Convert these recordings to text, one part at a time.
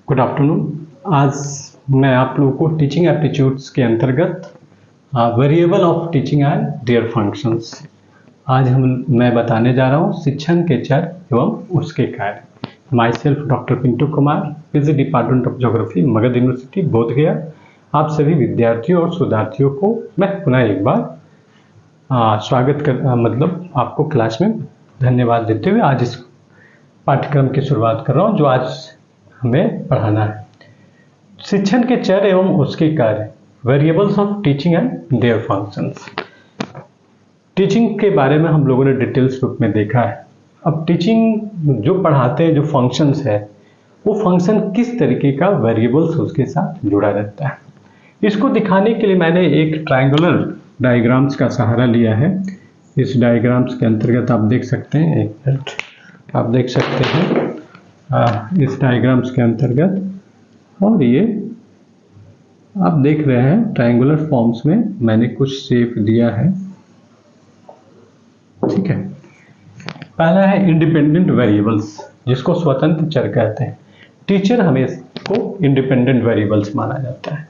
Good afternoon. आज मैं आप लोगों को टीचिंग एप्टीट्यूड्स के अंतर्गत variable of teaching and their functions आज मैं बताने जा रहा हूँ शिक्षण के चर एवं उसके कार्य। Myself doctor Pintu Kumar, physics department of geography, Magadh university, Bodhgaya. आप सभी विद्यार्थियों और शोधार्थियों को मैं पुनः एक बार स्वागत कर आपको क्लास में धन्यवाद देते हुए आज इस पाठ्यक्रम की शुरुआत कर रहा हूँ जो आज हमें पढ़ाना है। शिक्षण के चर एवं उसके कार्य, variables of teaching and their functions. Teaching के बारे में हम लोगों ने डिटेल्स रूप में देखा है। अब टीचिंग जो पढ़ाते हैं, जो फंक्शंस है, वो फंक्शन किस तरीके का वेरिएबल्स उसके साथ जुड़ा रहता है, इसको दिखाने के लिए मैंने एक ट्रायंगुलर डायग्राम्स का सहारा लिया है। इस डायग्राम्स के अंतर्गत आप देख सकते हैं, एक मिनट, आप देख सकते हैं इस डायग्राम्स के अंतर्गत, और ये आप देख रहे हैं ट्रायंगुलर फॉर्म्स में मैंने कुछ शेप दिया है। ठीक है, पहला है इंडिपेंडेंट वेरिएबल्स, जिसको स्वतंत्र चर कहते हैं। टीचर हमें इसको इंडिपेंडेंट वेरिएबल्स माना जाता है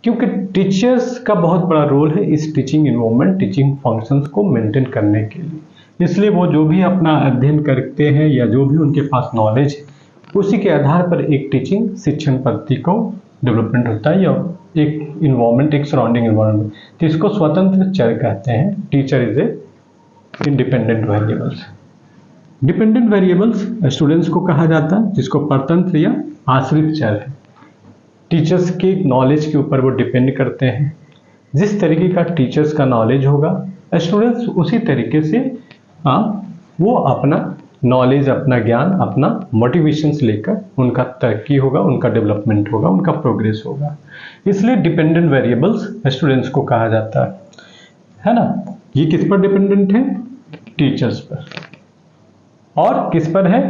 क्योंकि टीचर्स का बहुत बड़ा रोल है इस टीचिंग इन्वायरमेंट, टीचिंग फंक्शंस को मेंटेन करने के लिए। इसलिए वो जो भी अपना अध्ययन करते हैं या जो भी उनके पास नॉलेज है, उसी के आधार पर एक टीचिंग शिक्षण पद्धति को डेवलपमेंट होता है या एक इन्वायरमेंट, एक सराउंडिंग इन्वायरमेंट, तो इसको स्वतंत्र चर कहते हैं। Teacher is a independent variables. Dependent variables students को कहा जाता है, जिसको परतंत्र या आश्रित चर है। टीचर्स के नॉलेज के ऊपर वो डिपेंड करते हैं। जिस तरीके का टीचर्स का नॉलेज होगा, स्टूडेंट्स उसी तरीके से वो अपना नॉलेज, अपना ज्ञान, अपना मोटिवेशंस लेकर उनका तरक्की होगा, उनका डेवलपमेंट होगा, उनका प्रोग्रेस होगा। इसलिए डिपेंडेंट वेरिएबल्स स्टूडेंट्स को कहा जाता है ना। ये किस पर डिपेंडेंट है? टीचर्स पर। और किस पर है?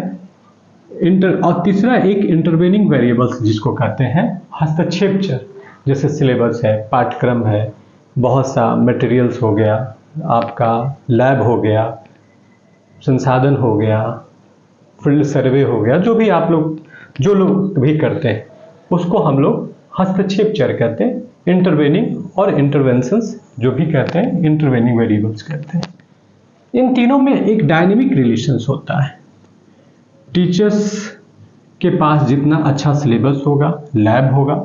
और तीसरा एक इंटरवेनिंग वेरिएबल्स, जिसको कहते हैं हस्तक्षेप चर, जैसे सिलेबस है, पाठ्यक्रम है, बहुत सा मटेरियल्स हो गया, आपका लैब हो गया, संसाधन हो गया, फील्ड सर्वे हो गया, जो भी आप लोग जो लोग भी करते हैं उसको हम लोग हस्तक्षेप चर कहते हैं। इंटरवेनिंग और इंटरवेंशंस जो भी कहते हैं इंटरवेनिंग वेरिएबल्स कहते हैं। इन तीनों में एक डायनेमिक रिलेशंस होता है। टीचर्स के पास जितना अच्छा सिलेबस होगा, लैब होगा,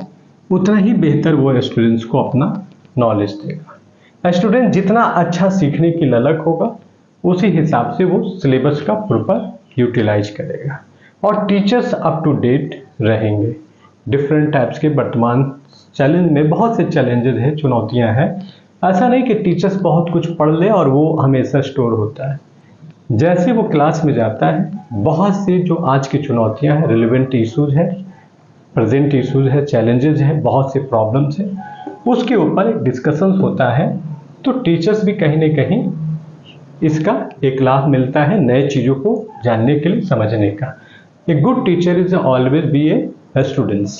उतना ही बेहतर वो स्टूडेंट्स को अपना नॉलेज देगा। स्टूडेंट जितना अच्छा सीखने की ललक होगा, उसी हिसाब से वो सिलेबस का प्रॉपर यूटिलाइज करेगा। और टीचर्स अप टू डेट रहेंगे। डिफरेंट टाइप्स के वर्तमान चैलेंज में बहुत से चैलेंजेस हैं, चुनौतियां हैं। ऐसा नहीं कि टीचर्स बहुत कुछ पढ़ ले और वो हमेशा स्टोर होता है। जैसे वो क्लास में जाता है, बहुत सी जो आज की चुनौतियां हैं, रिलेवेंट इशूज है, प्रेजेंट इशूज है, चैलेंजेस हैं, बहुत से प्रॉब्लम्स हैं, उसके ऊपर एक डिस्कशंस होता है। तो टीचर्स भी कहीं ना कहीं इसका एक लाभ मिलता है, नए चीज़ों को जानने के लिए, समझने का। A good teacher is always be A students,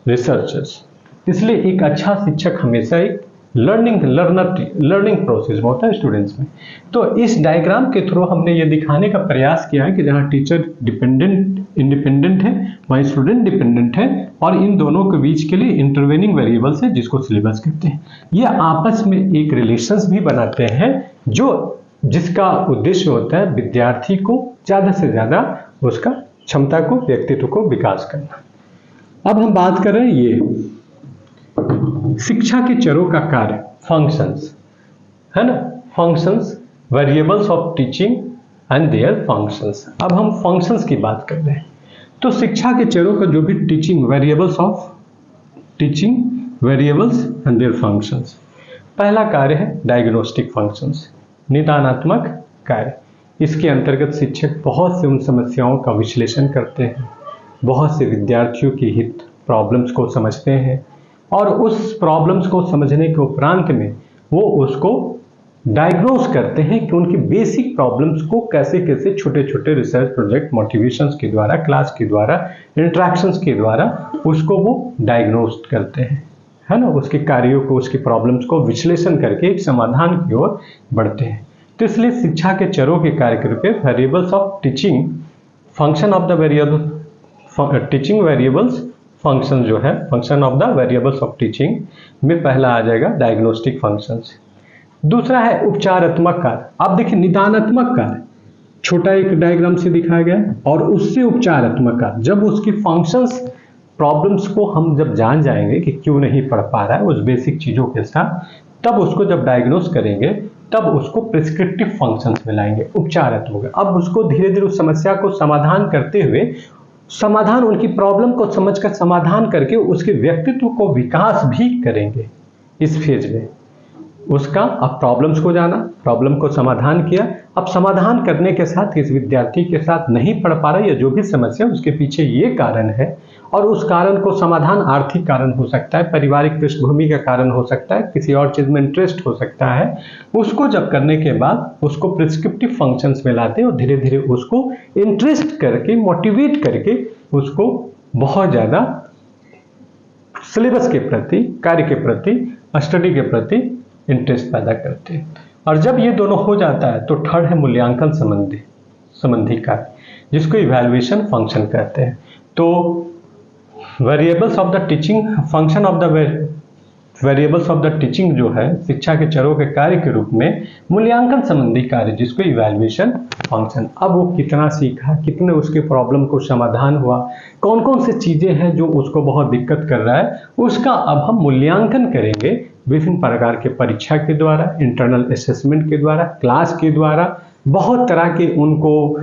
researchers. इसलिए एक अच्छा शिक्षक हमेशा एक लर्निंग प्रोसेस में होता है स्टूडेंट्स में। तो इस डायग्राम के थ्रू हमने ये दिखाने का प्रयास किया है कि जहाँ टीचर इंडिपेंडेंट है, वहीं स्टूडेंट डिपेंडेंट है, और इन दोनों के बीच के लिए इंटरवेनिंग वेरिएबल्स है, जिसको सिलेबस कहते हैं। ये आपस में एक रिलेशंस भी बनाते हैं, जिसका उद्देश्य होता है विद्यार्थी को ज़्यादा से ज़्यादा उसका क्षमता को, व्यक्तित्व को विकास करना। अब हम बात कर रहे हैं ये शिक्षा के चरों का कार्य, फंक्शंस, है ना। Functions, variables of teaching and their functions. अब हम फंक्शंस की बात कर रहे हैं। तो शिक्षा के चरों का जो भी teaching, variables of teaching, variables and their functions. पहला कार्य है डायग्नोस्टिक फंक्शंस, निदानात्मक कार्य। इसके अंतर्गत शिक्षक बहुत से उन समस्याओं का विश्लेषण करते हैं, बहुत से विद्यार्थियों की हित प्रॉब्लम्स को समझते हैं, और उस प्रॉब्लम्स को समझने के उपरांत में वो उसको डायग्नोस करते हैं कि उनकी बेसिक प्रॉब्लम्स को कैसे कैसे छोटे छोटे रिसर्च प्रोजेक्ट, मोटिवेशंस के द्वारा, क्लास के द्वारा, इंटरेक्शंस के द्वारा उसको वो डायग्नोस करते हैं, है ना। उसके कार्यों को, उसकी प्रॉब्लम्स को विश्लेषण करके एक समाधान की ओर बढ़ते हैं। तो इसलिए शिक्षा के चरों के कार्यक्रम पे variables of teaching, function of the variable teaching variables function जो है, function of the variables of teaching में पहला आ जाएगा डायग्नोस्टिक फंक्शंस। दूसरा है उपचारात्मक कार्य। आप देखिए निदानात्मक कार्य छोटा एक डायग्राम से दिखाया गया है, और उससे उपचारात्मक कार्य जब उसकी फंक्शंस प्रॉब्लम्स को हम जब जान जाएंगे कि क्यों नहीं पढ़ पा रहा है उस बेसिक चीजों के साथ, तब उसको जब डायग्नोस करेंगे तब उसको प्रिस्क्रिप्टिव फंक्शंस में लाएंगे, उपचारात्मक। अब उसको धीरे धीरे उस समस्या को समाधान करते हुए, समाधान उनकी प्रॉब्लम को समझकर समाधान करके उसके व्यक्तित्व को विकास भी करेंगे इस फेज में। उसका अब प्रॉब्लम्स को जाना, प्रॉब्लम को समाधान किया, अब समाधान करने के साथ इस विद्यार्थी के साथ नहीं पढ़ पा रहा या जो भी समस्या उसके पीछे ये कारण है, और उस कारण को समाधान आर्थिक कारण हो सकता है, पारिवारिक पृष्ठभूमि का कारण हो सकता है, किसी और चीज में इंटरेस्ट हो सकता है। उसको जब करने के बाद उसको प्रिस्क्रिप्टिव फंक्शंस में लाते हैं और धीरे धीरे उसको इंटरेस्ट करके, मोटिवेट करके उसको बहुत ज्यादा सिलेबस के प्रति, कार्य के प्रति, स्टडी के प्रति इंटरेस्ट पैदा करते हैं। और जब ये दोनों हो जाता है तो थर्ड है मूल्यांकन संबंधी कार्य, जिसको इवैल्यूएशन फंक्शन कहते हैं। तो variables of the teaching, function of the variables of the teaching जो है शिक्षा के चरों के कार्य के रूप में मूल्यांकन संबंधी कार्य, जिसको इवैल्यूएशन फंक्शन। अब वो कितना सीखा, कितने उसके प्रॉब्लम को समाधान हुआ, कौन कौन से चीजें हैं जो उसको बहुत दिक्कत कर रहा है, उसका अब हम मूल्यांकन करेंगे विभिन्न प्रकार के परीक्षा के द्वारा, इंटरनल असेसमेंट के द्वारा, क्लास के द्वारा, बहुत तरह के उनको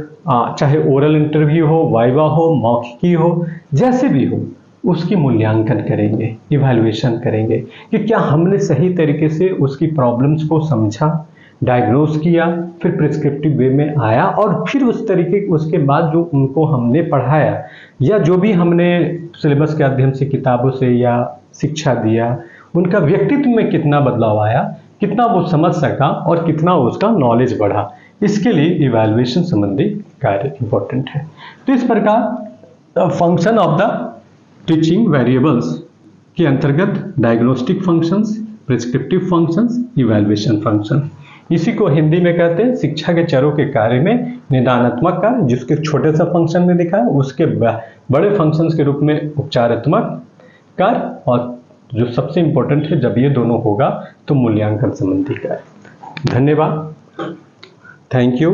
चाहे ओरल इंटरव्यू हो, वाइवा हो, मौखिकी हो, जैसे भी हो उसकी मूल्यांकन करेंगे, इवैल्यूएशन करेंगे कि क्या हमने सही तरीके से उसकी प्रॉब्लम्स को समझा, डायग्नोस किया, फिर प्रिस्क्रिप्टिव वे में आया, और फिर उस तरीके उसके बाद जो उनको हमने पढ़ाया या जो भी हमने सिलेबस के अध्ययन से, किताबों से या शिक्षा दिया, उनका व्यक्तित्व में कितना बदलाव आया, कितना वो समझ सका और कितना उसका नॉलेज बढ़ा। इसके लिए इवैल्यूएशन संबंधी कार्य इंपॉर्टेंट है। तो इस प्रकार function of the teaching variables के अंतर्गत diagnostic functions, prescriptive functions, evaluation function, इसी को हिंदी में कहते हैं शिक्षा के चरों के कार्य में निदानात्मक कार्य, जिसके छोटे सा फंक्शन में दिखा है, उसके बड़े फंक्शंस के रूप में उपचारात्मक कार्य, और जो सबसे इंपॉर्टेंट है जब ये दोनों होगा तो मूल्यांकन संबंधी कार्य। धन्यवाद, थैंक यू।